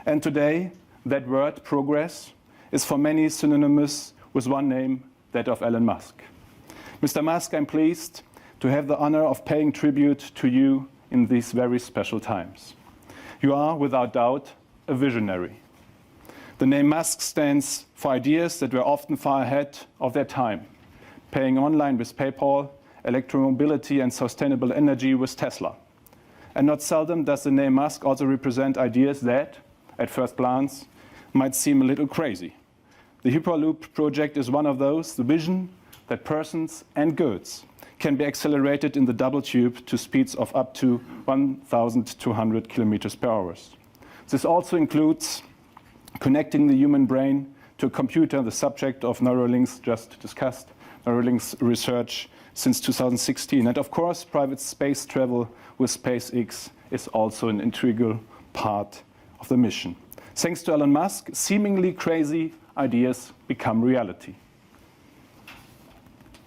And today, that word, progress, is for many synonymous with one name, that of Elon Musk. Mr. Musk, I'm pleased to have the honor of paying tribute to you in these very special times. You are, without doubt, a visionary. The name Musk stands for ideas that were often far ahead of their time. Paying online with PayPal, electromobility and sustainable energy with Tesla. And not seldom does the name Musk also represent ideas that, at first glance, might seem a little crazy. The Hyperloop project is one of those, the vision that persons and goods can be accelerated in the double tube to speeds of up to 1,200 kilometers per hour. This also includes connecting the human brain to a computer, the subject of Neuralinks just discussed, Neuralinks research since 2016. And of course, private space travel with SpaceX is also an integral part of the mission. Thanks to Elon Musk, seemingly crazy ideas become reality.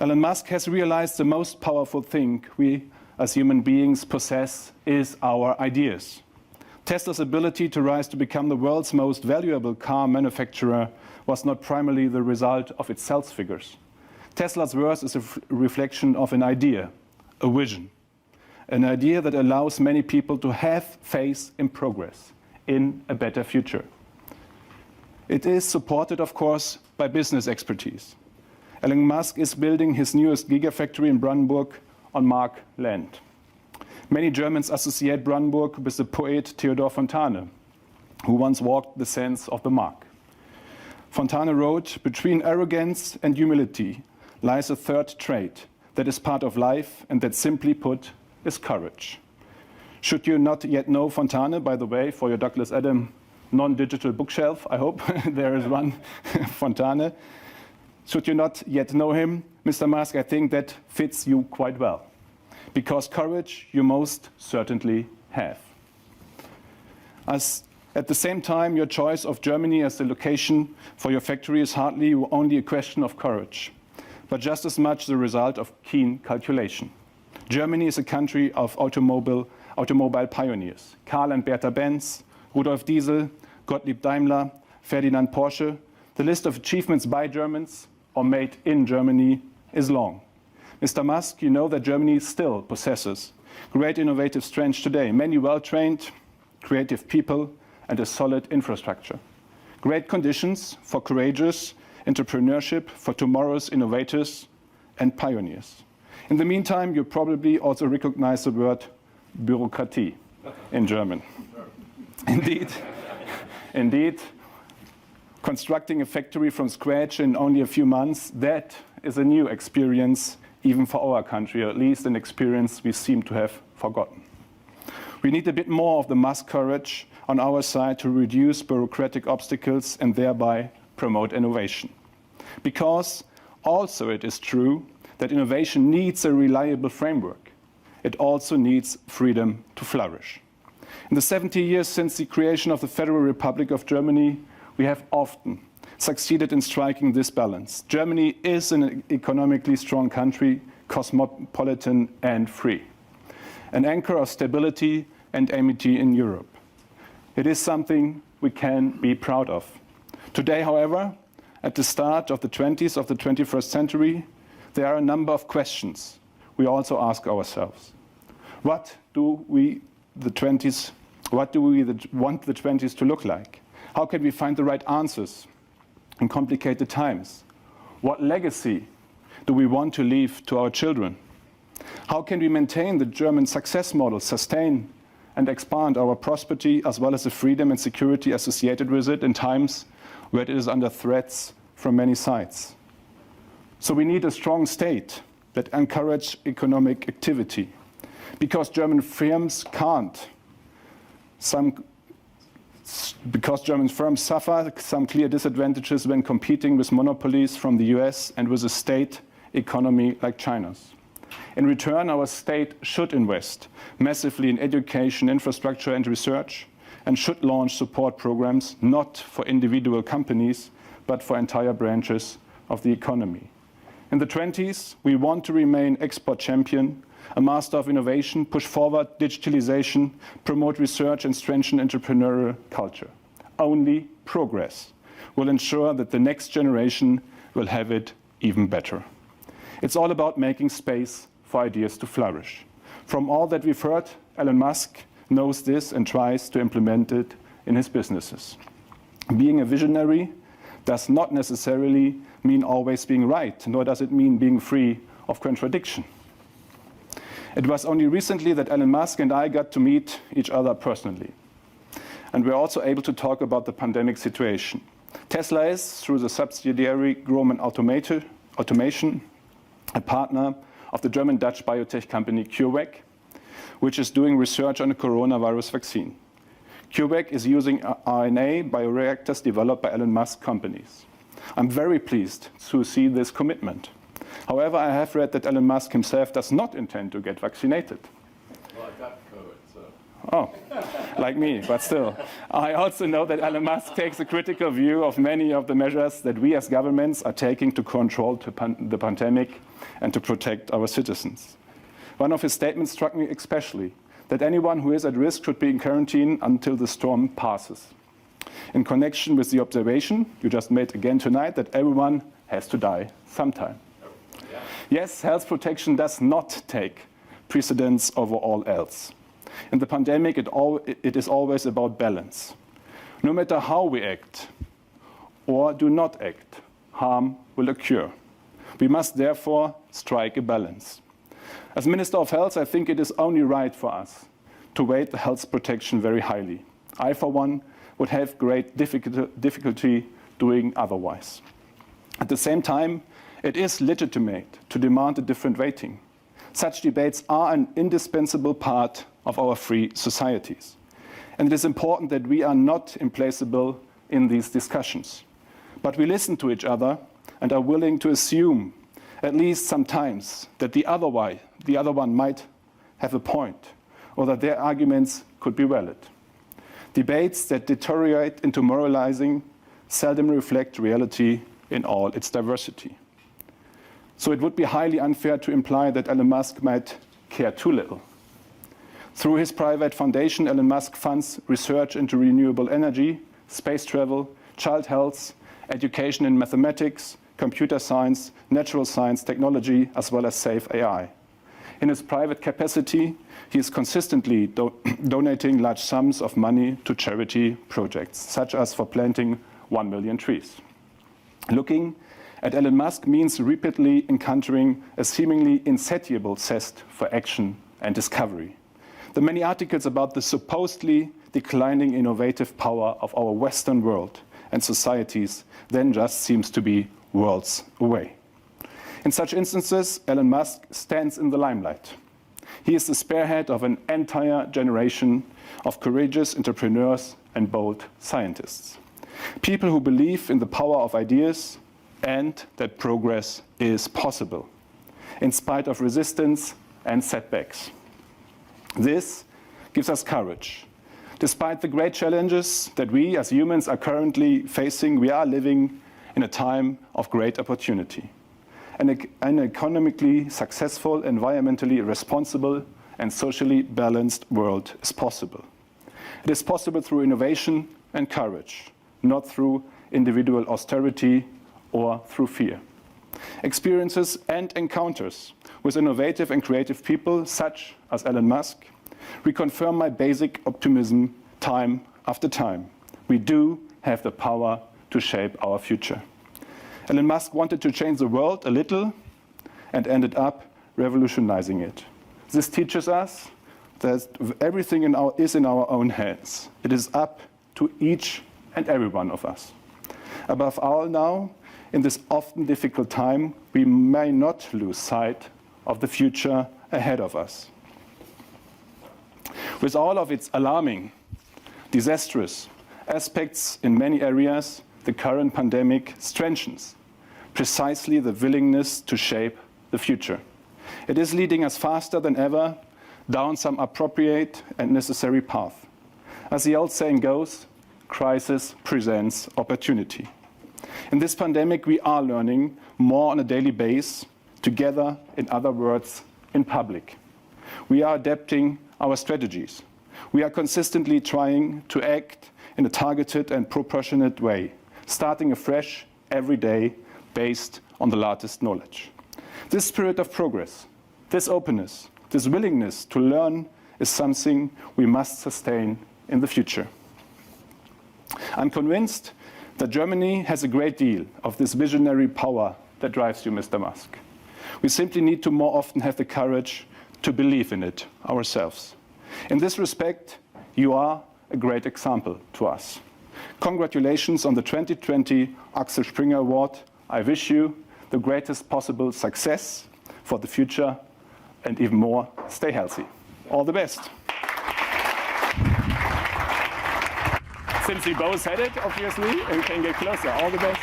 Elon Musk has realized the most powerful thing we as human beings possess is our ideas. Tesla's ability to rise to become the world's most valuable car manufacturer was not primarily the result of its sales figures. Tesla's worth is a reflection of an idea, a vision. An idea that allows many people to have faith in progress, in a better future. It is supported, of course, by business expertise. Elon Musk is building his newest gigafactory in Brandenburg on Mark land. Many Germans associate Brandenburg with the poet Theodor Fontane, who once walked the sands of the Mark. Fontane wrote, "Between arrogance and humility lies a third trait that is part of life and that, simply put, is courage." Should you not yet know Fontane, by the way, for your Douglas Adams non-digital bookshelf, I hope there is one Fontane. Should you not yet know him, Mr. Musk, I think that fits you quite well. Because courage you most certainly have. At the same time, your choice of Germany as the location for your factory is hardly only a question of courage, but just as much the result of keen calculation. Germany is a country of automobile pioneers. Karl and Bertha Benz, Rudolf Diesel, Gottlieb Daimler, Ferdinand Porsche. The list of achievements by Germans or made in Germany is long. Mr. Musk, you know that Germany still possesses great innovative strengths today, many well-trained, creative people, and a solid infrastructure. Great conditions for courageous entrepreneurship for tomorrow's innovators and pioneers. In the meantime, you probably also recognize the word Bürokratie in German. Indeed, constructing a factory from scratch in only a few months, that is a new experience even for our country, or at least an experience we seem to have forgotten. We need a bit more of the Musk courage on our side to reduce bureaucratic obstacles and thereby promote innovation. Because also it is true that innovation needs a reliable framework. It also needs freedom to flourish. In the 70 years since the creation of the Federal Republic of Germany, we have often succeeded in striking this balance. Germany is an economically strong country, cosmopolitan and free, an anchor of stability and amity in Europe. It is something we can be proud of. Today, however, at the start of the 20s of the 21st century, there are a number of questions we also ask ourselves. What do we want the 20s to look like? How can we find the right answers in complicated times? What legacy do we want to leave to our children? How can we maintain the German success model, sustain and expand our prosperity as well as the freedom and security associated with it in times where it is under threats from many sides? So we need a strong state that encourages economic activity, because German firms suffer some clear disadvantages when competing with monopolies from the US and with a state economy like China's. In return, our state should invest massively in education, infrastructure and research, and should launch support programs not for individual companies, but for entire branches of the economy. In the 20s, we want to remain export champion, a master of innovation, push forward digitalization, promote research and strengthen entrepreneurial culture. only progress will ensure that the next generation will have it even better. It's all about making space for ideas to flourish. From all that we've heard, Elon Musk knows this and tries to implement it in his businesses. Being a visionary does not necessarily mean always being right, nor does it mean being free of contradiction. It was only recently that Elon Musk and I got to meet each other personally. And we're also able to talk about the pandemic situation. Tesla is, through the subsidiary Grohmann Automation, a partner of the German-Dutch biotech company CureVac, which is doing research on a coronavirus vaccine. CureVac is using RNA bioreactors developed by Elon Musk companies. I'm very pleased to see this commitment. However, I have read that Elon Musk himself does not intend to get vaccinated. Well, I got COVID, so. Oh, like me, but still. I also know that Elon Musk takes a critical view of many of the measures that we as governments are taking to control the pandemic and to protect our citizens. One of his statements struck me especially, that anyone who is at risk should be in quarantine until the storm passes. In connection with the observation you just made again tonight that everyone has to die sometime. Yeah. Yes, health protection does not take precedence over all else. In the pandemic, it is always about balance. No matter how we act or do not act, harm will occur. We must therefore strike a balance. As Minister of Health, I think it is only right for us to weight the health protection very highly. I, for one, would have great difficulty doing otherwise. At the same time, it is legitimate to demand a different weighting. Such debates are an indispensable part of our free societies. And it is important that we are not implacable in these discussions. But we listen to each other and are willing to assume, at least sometimes, that the other one might have a point, or that their arguments could be valid. Debates that deteriorate into moralizing seldom reflect reality in all its diversity. So it would be highly unfair to imply that Elon Musk might care too little. Through his private foundation, Elon Musk funds research into renewable energy, space travel, child health, education in mathematics, computer science, natural science, technology, as well as safe AI. In his private capacity, he is consistently donating large sums of money to charity projects, such as for planting 1 million trees. Looking at Elon Musk means repeatedly encountering a seemingly insatiable zest for action and discovery. The many articles about the supposedly declining innovative power of our Western world and societies then just seems to be worlds away. In such instances, Elon Musk stands in the limelight. He is the spearhead of an entire generation of courageous entrepreneurs and bold scientists. People who believe in the power of ideas and that progress is possible, in spite of resistance and setbacks. This gives us courage. Despite the great challenges that we as humans are currently facing, we are living in a time of great opportunity. An economically successful, environmentally responsible, and socially balanced world is possible. It is possible through innovation and courage, not through individual austerity or through fear. Experiences and encounters with innovative and creative people, such as Elon Musk, reconfirm my basic optimism time after time. We do have the power to shape our future. Elon Musk wanted to change the world a little and ended up revolutionizing it. This teaches us that everything is in our own hands. It is up to each and every one of us. Above all now, in this often difficult time, we may not lose sight of the future ahead of us. With all of its alarming, disastrous aspects in many areas, the current pandemic strengthens precisely the willingness to shape the future. It is leading us faster than ever down some appropriate and necessary path. As the old saying goes, crisis presents opportunity. In this pandemic, we are learning more on a daily basis, together, in other words, in public. We are adapting our strategies. We are consistently trying to act in a targeted and proportionate way, starting afresh every day based on the latest knowledge. This spirit of progress, this openness, this willingness to learn is something we must sustain in the future. I'm convinced that Germany has a great deal of this visionary power that drives you, Mr. Musk. We simply need to more often have the courage to believe in it ourselves. In this respect, you are a great example to us. Congratulations on the 2020 Axel Springer Award. I wish you the greatest possible success for the future, and even more, stay healthy. All the best. Since we both said it, obviously, we can get closer. All the best.